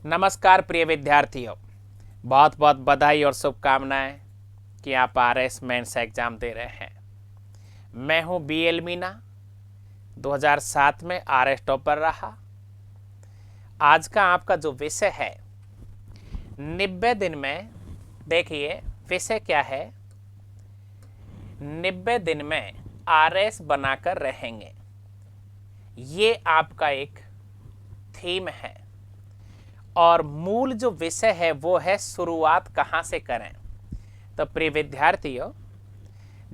नमस्कार प्रिय विद्यार्थियों, बहुत बहुत बधाई और शुभकामनाएं कि आप आरएस मेंस एग्जाम दे रहे हैं। मैं हूं बीएल मीना, 2007 में आरएस टॉपर रहा। आज का आपका जो विषय है 90 दिन में, देखिए विषय क्या है। 90 दिन में आरएस बनाकर रहेंगे, ये आपका एक थीम है। और मूल जो विषय है वो है शुरुआत कहाँ से करें। तो प्रिय विद्यार्थियों,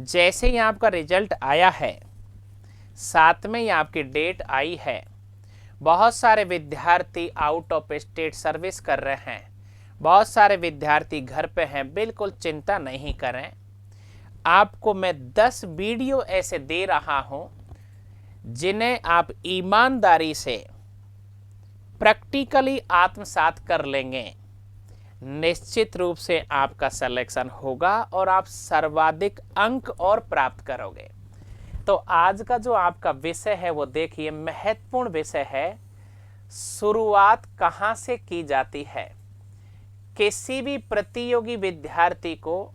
जैसे ही आपका रिजल्ट आया है, साथ में ही आपकी डेट आई है, बहुत सारे विद्यार्थी आउट ऑफ स्टेट सर्विस कर रहे हैं, बहुत सारे विद्यार्थी घर पे हैं। बिल्कुल चिंता नहीं करें, आपको मैं 10 वीडियो ऐसे दे रहा हूं जिन्हें आप ईमानदारी से प्रैक्टिकली आत्मसात कर लेंगे। निश्चित रूप से आपका सिलेक्शन होगा और आप सर्वाधिक अंक और प्राप्त करोगे। तो आज का जो आपका विषय है वो देखिए, महत्वपूर्ण विषय है। शुरुआत कहाँ से की जाती है। किसी भी प्रतियोगी विद्यार्थी को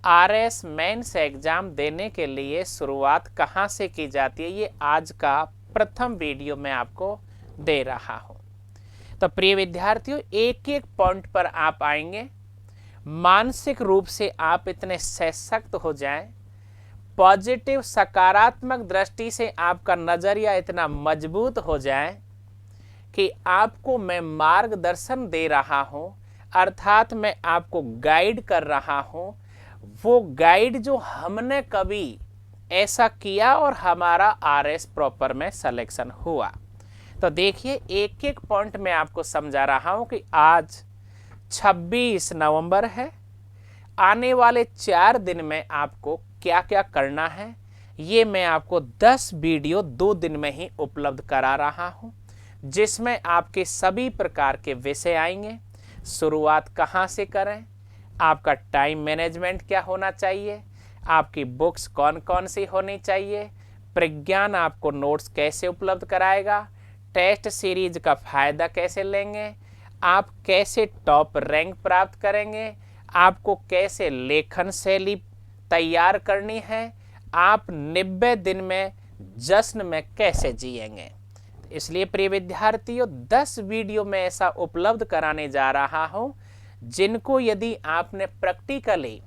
आरएस मेंस एग्जाम देने के लिए शुरुआत कहाँ से की जाती है, ये आज का प्रथम वीडियो मैं आपको दे रहा हूं। तो प्रिय विद्यार्थियों, एक एक पॉइंट पर आप आएंगे। मानसिक रूप से आप इतने सशक्त हो जाएं, पॉजिटिव सकारात्मक दृष्टि से आपका नजरिया इतना मजबूत हो जाए कि आपको मैं मार्गदर्शन दे रहा हूं, अर्थात मैं आपको गाइड कर रहा हूं। वो गाइड जो हमने कभी ऐसा किया और हमारा आरएस प्रॉपर में सिलेक्शन हुआ। तो देखिए, एक एक पॉइंट में आपको समझा रहा हूं कि आज 26 नवंबर है। आने वाले 4 दिन में आपको क्या क्या करना है, ये मैं आपको 10 वीडियो 2 दिन में ही उपलब्ध करा रहा हूं, जिसमें आपके सभी प्रकार के विषय आएंगे। शुरुआत कहां से करें, आपका टाइम मैनेजमेंट क्या होना चाहिए, आपकी बुक्स कौन कौन सी होनी चाहिए, प्रज्ञान आपको नोट्स कैसे उपलब्ध कराएगा, टेस्ट सीरीज का फायदा कैसे लेंगे, आप कैसे टॉप रैंक प्राप्त करेंगे, आपको कैसे लेखन शैली तैयार करनी है, आप 90 दिन में जश्न में कैसे जिएंगे। इसलिए प्रिय विद्यार्थियों, 10 वीडियो में ऐसा उपलब्ध कराने जा रहा हूं जिनको यदि आपने प्रैक्टिकली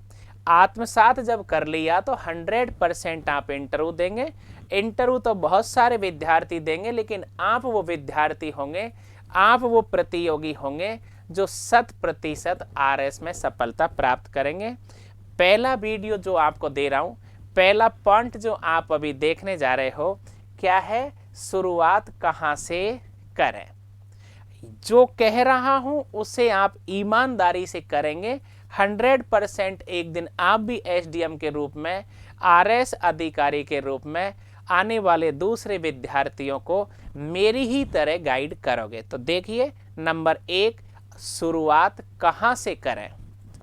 आत्मसात जब कर लिया तो 100% आप इंटरव्यू देंगे। इंटरव्यू तो बहुत सारे विद्यार्थी देंगे, लेकिन आप वो विद्यार्थी होंगे, आप वो प्रतियोगी होंगे जो 100% आरएस में सफलता प्राप्त करेंगे। पहला वीडियो जो आपको दे रहा हूं, पहला पॉइंट जो आप अभी देखने जा रहे हो, क्या है, शुरुआत कहां से करें। जो कह रहा हूं उसे आप ईमानदारी से करेंगे। 100% एक दिन आप भी एसडीएम के रूप में, आरएस अधिकारी के रूप में आने वाले दूसरे विद्यार्थियों को मेरी ही तरह गाइड करोगे। तो देखिए, नंबर 1, शुरुआत कहां से करें।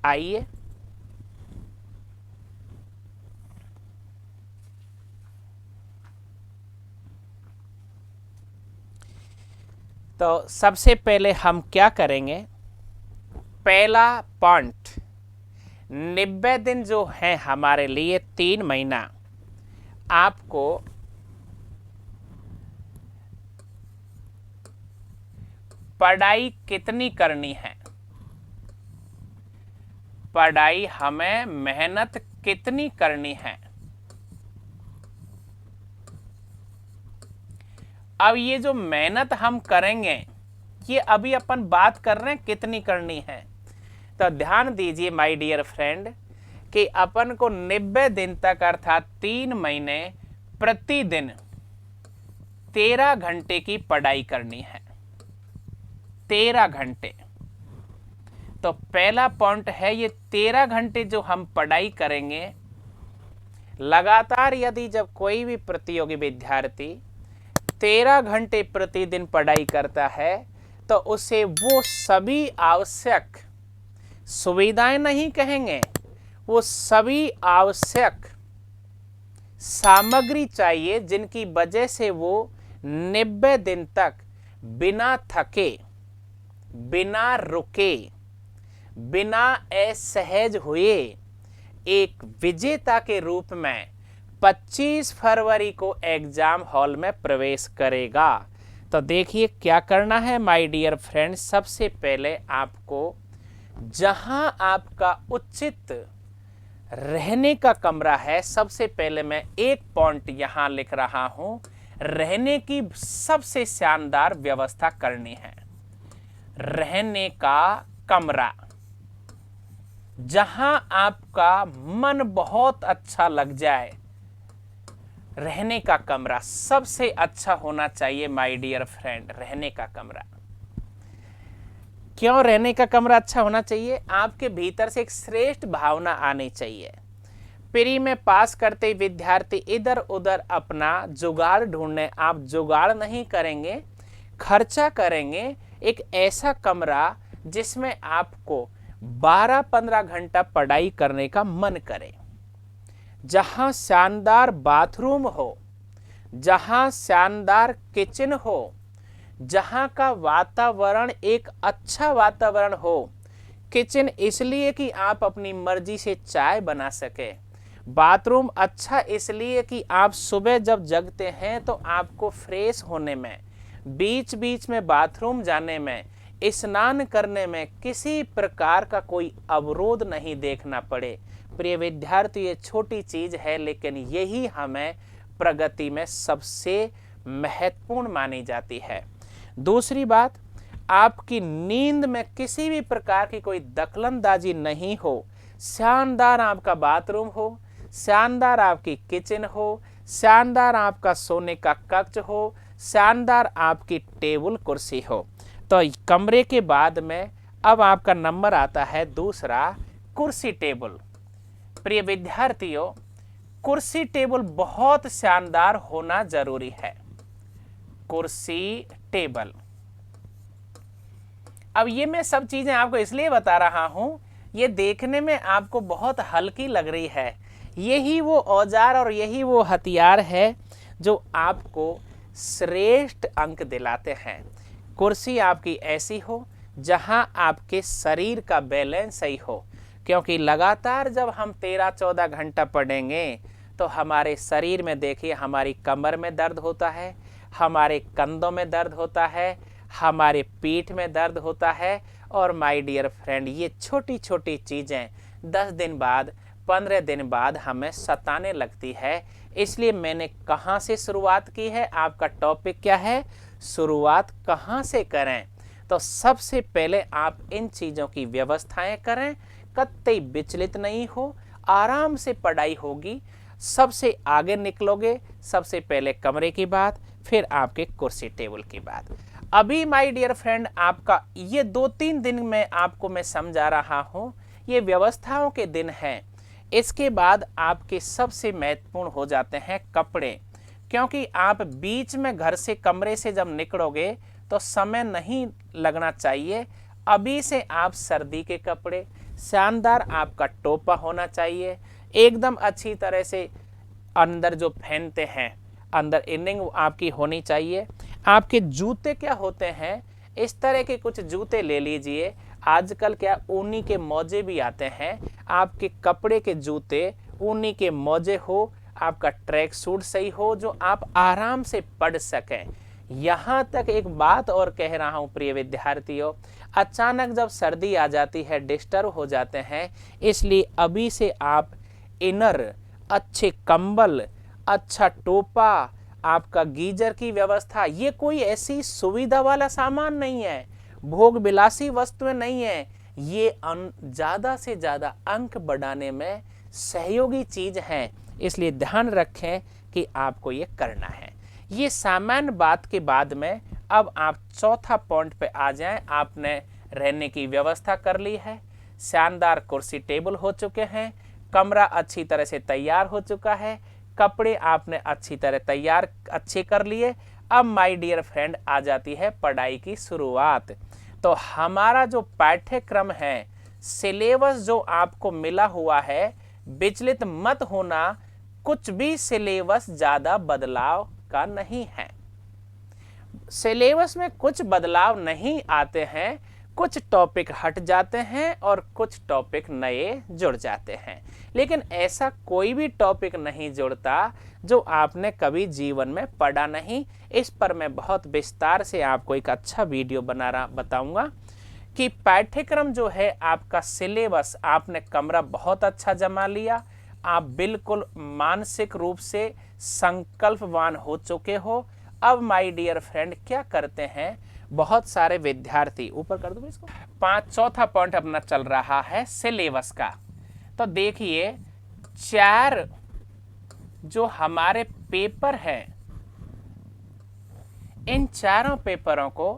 आइए, तो सबसे पहले हम क्या करेंगे। पहला पॉइंट, 90 दिन जो है हमारे लिए 3 महीना, आपको पढ़ाई कितनी करनी है, पढ़ाई हमें मेहनत कितनी करनी है। अब ये जो मेहनत हम करेंगे, ये अभी अपन बात कर रहे हैं कितनी करनी है। तो ध्यान दीजिए माय डियर फ्रेंड कि अपन को 90 दिन तक अर्थात 3 महीने प्रतिदिन 13 घंटे की पढ़ाई करनी है। 13 घंटे। तो पहला पॉइंट है, ये 13 घंटे जो हम पढ़ाई करेंगे लगातार। यदि जब कोई भी प्रतियोगी विद्यार्थी 13 घंटे प्रतिदिन पढ़ाई करता है तो उसे वो सभी आवश्यक सुविधाएं नहीं कहेंगे, वो सभी आवश्यक सामग्री चाहिए जिनकी वजह से वो 90 दिन तक बिना थके बिना रुके, बिना असहज हुए एक विजेता के रूप में 25 फरवरी को एग्जाम हॉल में प्रवेश करेगा। तो देखिए क्या करना है माय डियर फ्रेंड। सबसे पहले आपको जहां आपका उचित रहने का कमरा है, सबसे पहले मैं एक पॉइंट यहां लिख रहा हूं, रहने की सबसे शानदार व्यवस्था करनी है। रहने का कमरा, जहां आपका मन बहुत अच्छा लग जाए, रहने का कमरा सबसे अच्छा होना चाहिए माय डियर फ्रेंड। रहने का कमरा क्यों रहने का कमरा अच्छा होना चाहिए? आपके भीतर से एक श्रेष्ठ भावना आनी चाहिए। प्री में पास करते विद्यार्थी इधर उधर अपना जुगाड़ ढूंढने, आप जुगाड़ नहीं करेंगे, खर्चा करेंगे। एक ऐसा कमरा जिसमें आपको 12-15 घंटा पढ़ाई करने का मन करे, जहां शानदार बाथरूम हो, जहां शानदार किचन हो, जहां का वातावरण एक अच्छा वातावरण हो। किचन इसलिए कि आप अपनी मर्जी से चाय बना सके, बाथरूम अच्छा इसलिए कि आप सुबह जब जगते हैं तो आपको फ्रेश होने में, बीच बीच में बाथरूम जाने में, स्नान करने में किसी प्रकार का कोई अवरोध नहीं देखना पड़े। प्रिय विद्यार्थी, ये छोटी चीज है लेकिन यही हमें प्रगति में सबसे महत्वपूर्ण मानी जाती है। दूसरी बात, आपकी नींद में किसी भी प्रकार की कोई दखलंदाजी नहीं हो। शानदार आपका बाथरूम हो, शानदार आपकी किचन हो, शानदार आपका सोने का कक्ष हो, शानदार आपकी टेबल कुर्सी हो। तो कमरे के बाद में अब आपका नंबर आता है दूसरा, कुर्सी टेबल। प्रिय विद्यार्थियों, कुर्सी टेबल बहुत शानदार होना जरूरी है। कुर्सी टेबल, अब ये मैं सब चीजें आपको इसलिए बता रहा हूं, ये देखने में आपको बहुत हल्की लग रही है। यही वो औजार और यही वो हथियार है जो आपको श्रेष्ठ अंक दिलाते हैं। कुर्सी आपकी ऐसी हो जहां आपके शरीर का बैलेंस सही हो, क्योंकि लगातार जब हम 13-14 घंटा पढ़ेंगे तो हमारे शरीर में देखिए, हमारी कमर में दर्द होता है, हमारे कंधों में दर्द होता है, हमारे पीठ में दर्द होता है। और माय डियर फ्रेंड, ये छोटी छोटी चीज़ें 10 दिन बाद, 15 दिन बाद हमें सताने लगती है। इसलिए मैंने कहाँ से शुरुआत की है, आपका टॉपिक क्या है, शुरुआत कहाँ से करें। तो सबसे पहले आप इन चीज़ों की व्यवस्थाएं करें, कतई विचलित नहीं हो, आराम से पढ़ाई होगी, सबसे आगे निकलोगे। सबसे पहले कमरे की बात, फिर आपके कुर्सी टेबल की बात। अभी माय डियर फ्रेंड, आपका ये 2-3 दिन में आपको मैं समझा रहा हूँ, ये व्यवस्थाओं के दिन हैं। इसके बाद आपके सबसे महत्वपूर्ण हो जाते हैं कपड़े, क्योंकि आप बीच में घर से, कमरे से जब निकलोगे तो समय नहीं लगना चाहिए। अभी से आप सर्दी के कपड़े, शानदार आपका टोपा होना चाहिए, एकदम अच्छी तरह से अंदर जो पहनते हैं, अंदर इनिंग आपकी होनी चाहिए। आपके जूते क्या होते हैं, इस तरह के कुछ जूते ले लीजिए। आजकल क्या ऊनी के मोजे भी आते हैं। आपके कपड़े के जूते, ऊनी के मोजे हो, आपका ट्रैक सूट सही हो, जो आप आराम से पढ़ सकें। यहाँ तक एक बात और कह रहा हूँ प्रिय विद्यार्थियों, अचानक जब सर्दी आ जाती है, डिस्टर्ब हो जाते हैं, इसलिए अभी से आप इनर, अच्छे कंबल, अच्छा टोपा, आपका गीजर की व्यवस्था, ये कोई ऐसी सुविधा वाला सामान नहीं है, भोग विलासी वस्तुएं नहीं है, ये ज़्यादा से ज़्यादा अंक बढ़ाने में सहयोगी चीज है। इसलिए ध्यान रखें कि आपको ये करना है। ये सामान्य बात के बाद में अब आप चौथा पॉइंट पे आ जाएं। आपने रहने की व्यवस्था कर ली है, शानदार कुर्सी टेबल हो चुके हैं, कमरा अच्छी तरह से तैयार हो चुका है, कपड़े आपने अच्छी तरह तैयार अच्छे कर लिए। अब माय डियर फ्रेंड आ जाती है पढ़ाई की शुरुआत। तो हमारा जो पाठ्यक्रम है, सिलेबस जो आपको मिला हुआ है, विचलित मत होना, कुछ भी सिलेबस ज्यादा बदलाव का नहीं है। सिलेबस में कुछ बदलाव नहीं आते हैं, कुछ टॉपिक हट जाते हैं और कुछ टॉपिक नए जुड़ जाते हैं, लेकिन ऐसा कोई भी टॉपिक नहीं जुड़ता जो आपने कभी जीवन में पढ़ा नहीं। इस पर मैं बहुत विस्तार से आपको एक अच्छा वीडियो बताऊंगा कि पाठ्यक्रम जो है आपका सिलेबस, आपने कमरा बहुत अच्छा जमा लिया, आप बिल्कुल मानसिक रूप से संकल्पवान हो चुके हो। अब माय डियर फ्रेंड क्या करते हैं, बहुत सारे विद्यार्थी, ऊपर कर दो इसको, चौथा पॉइंट अपना चल रहा है सिलेबस का। तो देखिए 4 जो हमारे पेपर हैं, इन चारों पेपरों को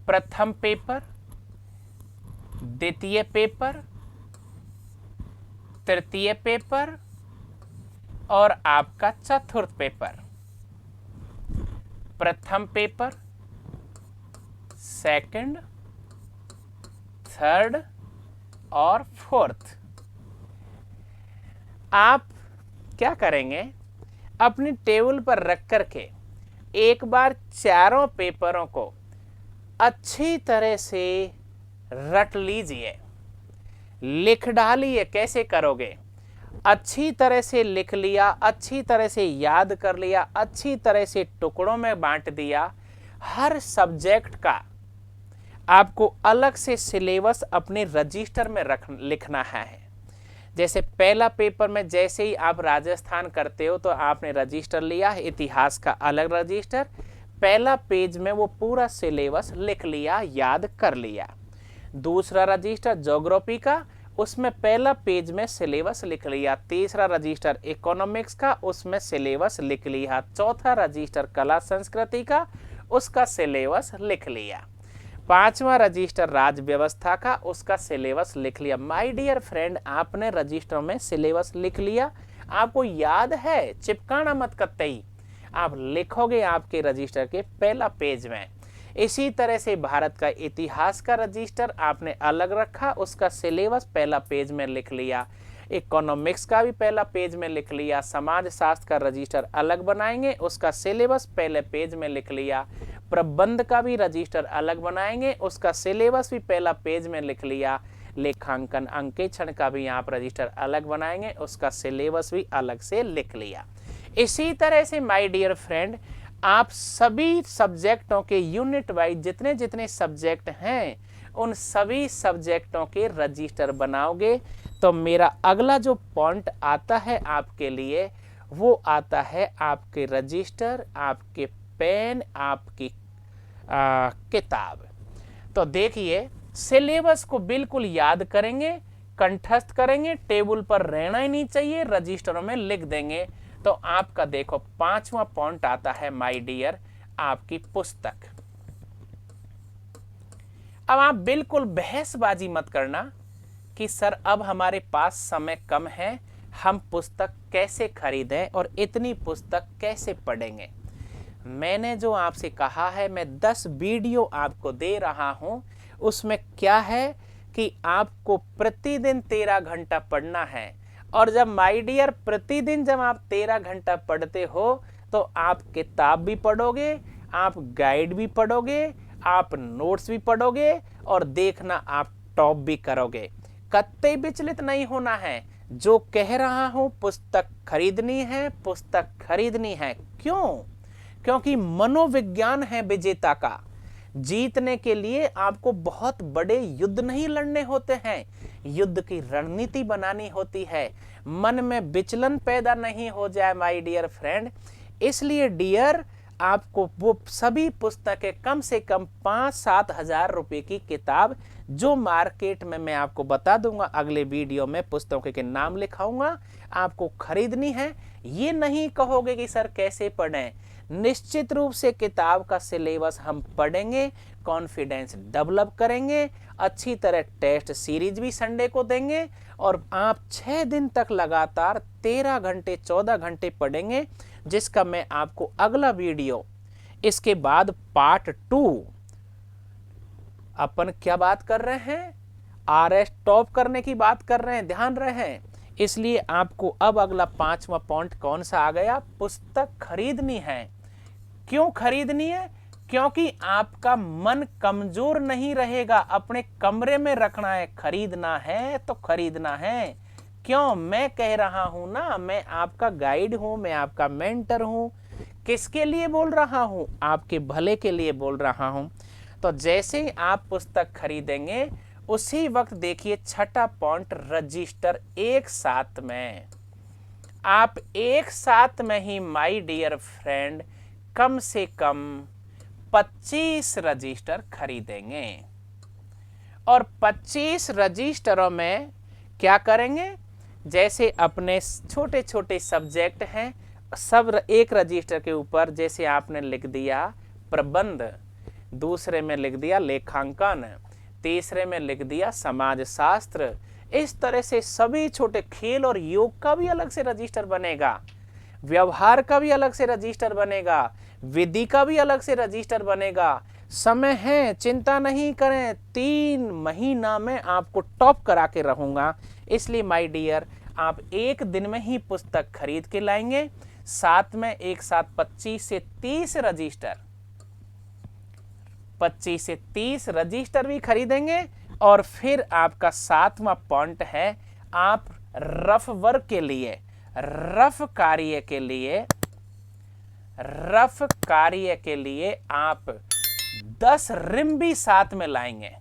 प्रथम पेपर, द्वितीय पेपर, तृतीय पेपर और आपका चतुर्थ पेपर, प्रथम पेपर, सेकंड, थर्ड और फोर्थ, आप क्या करेंगे, अपनी टेबल पर रख करके एक बार चारों पेपरों को अच्छी तरह से रट लीजिए, लिख डालिए। कैसे करोगे, अच्छी तरह से लिख लिया, अच्छी तरह से याद कर लिया, अच्छी तरह से टुकड़ों में बांट दिया। हर सब्जेक्ट का आपको अलग से सिलेबस अपने रजिस्टर में लिखना है। जैसे पहला पेपर में जैसे ही आप राजस्थान करते हो तो आपने रजिस्टर लिया, इतिहास का अलग रजिस्टर, पहला पेज में वो पूरा सिलेबस लिख लिया, याद कर लिया। दूसरा रजिस्टर ज्योग्राफी का, उसमें पहला पेज में सिलेबस लिख लिया। तीसरा रजिस्टर इकोनॉमिक्स का, उसमें सिलेबस लिख लिया। चौथा रजिस्टर कला संस्कृति का, उसका सिलेबस लिख लिया। पांचवा रजिस्टर राज्य व्यवस्था का, उसका सिलेबस लिख लिया। माय डियर फ्रेंड, आपने रजिस्टर में सिलेबस लिख लिया, आपको याद है, चिपकाना मत कतई, आप लिखोगे आपके रजिस्टर के पहला पेज में। इसी तरह से भारत का इतिहास का रजिस्टर आपने अलग रखा, उसका सिलेबस पहला पेज में लिख लिया। इकोनॉमिक्स का भी पहला पेज में लिख लिया। समाज शास्त्र का रजिस्टर अलग बनाएंगे, उसका सिलेबस पहले पेज में लिख लिया। प्रबंध का भी रजिस्टर अलग बनाएंगे, उसका सिलेबस भी पहला पेज में लिख लिया। लेखांकन अंकेक्षण का भी आप रजिस्टर अलग बनाएंगे, उसका सिलेबस भी अलग से लिख लिया। इसी तरह से माय डियर फ्रेंड, आप सभी सब्जेक्टों के यूनिट वाइज जितने जितने सब्जेक्ट हैं, उन सभी सब्जेक्टों के रजिस्टर बनाओगे। तो मेरा अगला जो पॉइंट आता है आपके लिए, वो आता है आपके रजिस्टर, आपके पेन, आपकी किताब। तो देखिए, सिलेबस को बिल्कुल याद करेंगे, कंठस्थ करेंगे, टेबल पर रहना ही नहीं चाहिए, रजिस्टरों में लिख देंगे। तो आपका देखो 5वां पॉइंट आता है माय डियर, आपकी पुस्तक। अब आप बिल्कुल बहसबाजी मत करना कि सर अब हमारे पास समय कम है, हम पुस्तक कैसे खरीदें और इतनी पुस्तक कैसे पढ़ेंगे। मैंने जो आपसे कहा है, मैं 10 वीडियो आपको दे रहा हूं, उसमें क्या है कि आपको प्रतिदिन 13 घंटा पढ़ना है। और जब माय डियर प्रतिदिन जब आप 13 घंटा पढ़ते हो तो आप किताब भी पढ़ोगे, आप गाइड भी पढ़ोगे, आप नोट्स भी पढ़ोगे और देखना आप टॉप भी करोगे। कतई विचलित नहीं होना है। जो कह रहा हूं, पुस्तक खरीदनी है, पुस्तक खरीदनी है। क्यों? क्योंकि मनोविज्ञान है विजेता का। जीतने के लिए आपको बहुत बड़े युद्ध नहीं लड़ने होते हैं, युद्ध की रणनीति बनानी होती है। मन में विचलन पैदा नहीं हो जाए माय डियर फ्रेंड। इसलिए डियर, आपको वो सभी पुस्तकें कम से कम 5-7 हजार रुपए की किताब, जो मार्केट में मैं आपको बता दूंगा, अगले वीडियो में पुस्तकों के नाम लिखाऊंगा, आपको खरीदनी है। ये नहीं कहोगे कि सर कैसे पढ़ें। निश्चित रूप से किताब का सिलेबस हम पढ़ेंगे, कॉन्फिडेंस डेवलप करेंगे, अच्छी तरह टेस्ट सीरीज भी संडे को देंगे और आप 6 दिन तक लगातार 13 घंटे 14 घंटे पढ़ेंगे, जिसका मैं आपको अगला वीडियो, इसके बाद पार्ट 2 अपन क्या बात कर रहे हैं, RS टॉप करने की बात कर रहे हैं, ध्यान रहे। इसलिए आपको अब अगला 5वां पॉइंट कौन सा आ गया, पुस्तक खरीदनी है। क्यों खरीदनी है? क्योंकि आपका मन कमजोर नहीं रहेगा। अपने कमरे में रखना है, खरीदना है तो खरीदना है। क्यों? मैं कह रहा हूं ना, मैं आपका गाइड हूं, मैं आपका मेंटर हूं। किसके लिए बोल रहा हूं? आपके भले के लिए बोल रहा हूं। तो जैसे ही आप पुस्तक खरीदेंगे उसी वक्त देखिए छठा पॉइंट, रजिस्टर एक साथ में। आप एक साथ में ही माय डियर फ्रेंड कम से कम 25 रजिस्टर खरीदेंगे। और 25 रजिस्टरों में क्या करेंगे? जैसे अपने छोटे छोटे सब्जेक्ट हैं, सब एक रजिस्टर के ऊपर जैसे आपने लिख दिया प्रबंध, दूसरे में लिख दिया लेखांकन, तीसरे में लिख दिया समाज शास्त्र। इस तरह से सभी छोटे, खेल और योग का भी अलग से रजिस्टर बनेगा, व्यवहार का भी अलग से रजिस्टर बनेगा, विधि का भी अलग से रजिस्टर बनेगा। समय है, चिंता नहीं करें, 3 महीना में आपको टॉप करा के रहूंगा। इसलिए माय डियर, आप एक दिन में ही पुस्तक खरीद के लाएंगे। साथ में एक साथ 25 से 30 रजिस्टर, 25 से 30 रजिस्टर भी खरीदेंगे। और फिर आपका 7वां पॉइंट है, आप रफ वर्क के लिए, रफ कार्य के लिए आप 10 रिम भी साथ में लाएंगे।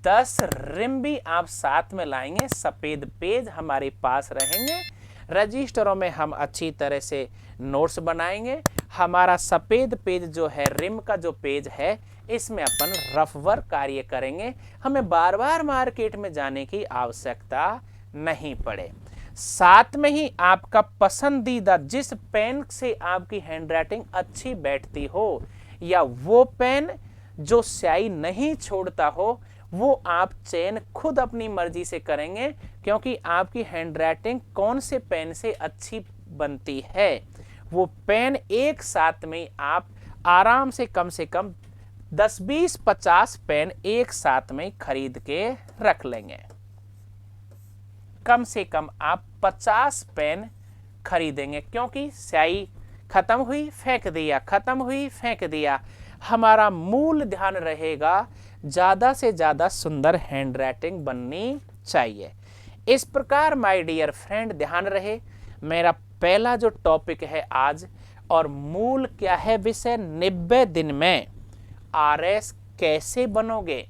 10 रिम भी आप साथ में लाएंगे। सफेद पेज हमारे पास रहेंगे। रजिस्टरों में हम अच्छी तरह से नोट्स बनाएंगे। हमारा सफेद पेज जो है, रिम का जो पेज है, इसमें अपन रफ वर्क कार्य करेंगे। हमें बार बार मार्केट में जाने की आवश्यकता नहीं पड़े। साथ में ही आपका पसंदीदा, जिस पेन से आपकी हैंडराइटिंग अच्छी बैठती हो, या वो पेन जो स्याही नहीं छोड़ता हो, वो आप चयन खुद अपनी मर्जी से करेंगे। क्योंकि आपकी हैंडराइटिंग कौन से पेन से अच्छी बनती है, वो पेन एक साथ में आप आराम से कम 10, 20, 50 पेन एक साथ में खरीद के रख लेंगे। कम से कम आप 50 पेन खरीदेंगे, क्योंकि स्याही खत्म हुई फेंक दिया, खत्म हुई फेंक दिया। हमारा मूल ध्यान रहेगा, ज्यादा से ज्यादा सुंदर हैंडराइटिंग बननी चाहिए। इस प्रकार माय डियर फ्रेंड ध्यान रहे, मेरा पहला जो टॉपिक है आज, और मूल क्या है विषय, 90 दिन में आरएस कैसे बनोगे,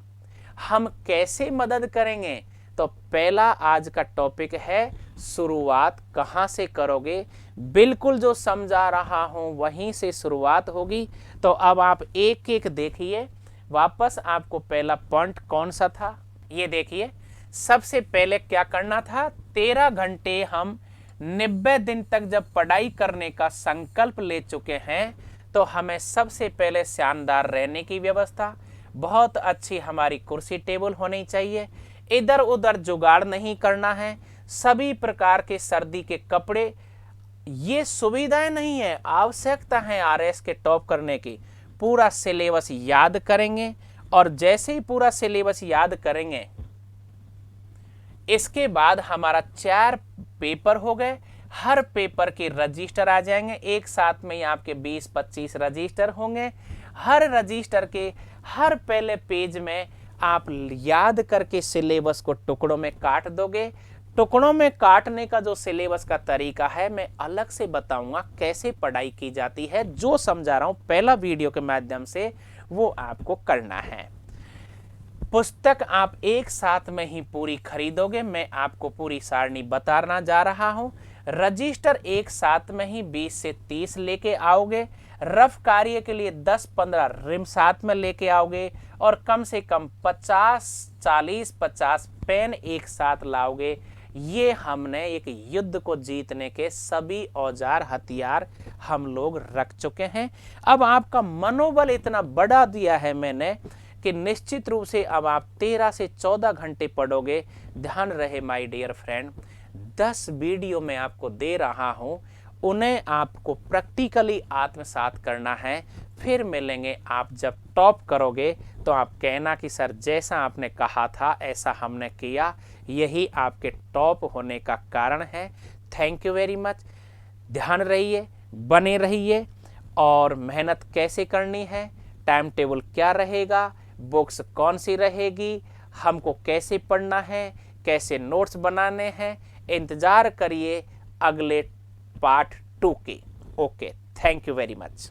हम कैसे मदद करेंगे। तो पहला आज का टॉपिक है, शुरुआत कहाँ से करोगे। बिल्कुल जो समझा रहा हूं वहीं से शुरुआत होगी। तो अब आप एक एक देखिए। वापस आपको पहला पॉइंट कौन सा था, ये देखिए। सबसे पहले क्या करना था, 13 घंटे हम 90 दिन तक जब पढ़ाई करने का संकल्प ले चुके हैं, तो हमें सबसे पहले शानदार रहने की व्यवस्था, बहुत अच्छी हमारी कुर्सी टेबल होनी चाहिए। इधर उधर जुगाड़ नहीं करना है। सभी प्रकार के सर्दी के कपड़े, ये सुविधाएं नहीं है, आवश्यकता है आरएस के टॉप करने की। पूरा सिलेबस याद करेंगे, और जैसे ही पूरा सिलेबस याद करेंगे, इसके बाद हमारा 4 पेपर हो गए। हर पेपर के रजिस्टर आ जाएंगे। एक साथ में ही आपके 20-25 रजिस्टर होंगे। हर रजिस्टर के हर पहले पेज में आप याद करके सिलेबस को टुकड़ों में काट दोगे। टुकड़ों में काटने का जो सिलेबस का तरीका है, मैं अलग से बताऊंगा कैसे पढ़ाई की जाती है। जो समझा रहा हूं पहला वीडियो के माध्यम से, वो आपको करना है। पुस्तक आप एक साथ में ही पूरी खरीदोगे। मैं आपको पूरी सारणी बताना जा रहा हूं। रजिस्टर एक साथ में ही 20 से 30 लेके आओगे। रफ कार्य के लिए 10-15 रिम साथ में लेके आओगे, और कम से कम 40-50 पेन एक साथ लाओगे। ये हमने एक युद्ध को जीतने के सभी औजार हथियार हम लोग रख चुके हैं। अब आपका मनोबल इतना बढ़ा दिया है मैंने कि निश्चित रूप से अब आप 13 से 14 घंटे पढ़ोगे। ध्यान रहे माय डियर फ्रेंड, 10 वीडियो मैं आपको दे रहा हूं, उन्हें आपको प्रैक्टिकली आत्मसात करना है। फिर मिलेंगे, आप जब टॉप करोगे तो आप कहना कि सर जैसा आपने कहा था ऐसा हमने किया। यही आपके टॉप होने का कारण है। Thank you very much. ध्यान रहिए, बने रहिए, और मेहनत कैसे करनी है टाइम टेबल क्या रहेगा, बुक्स कौन सी रहेगी, हमको कैसे पढ़ना है, कैसे नोट्स बनाने हैं। इंतज़ार करिए अगले पार्ट 2 की। Okay, thank you very much.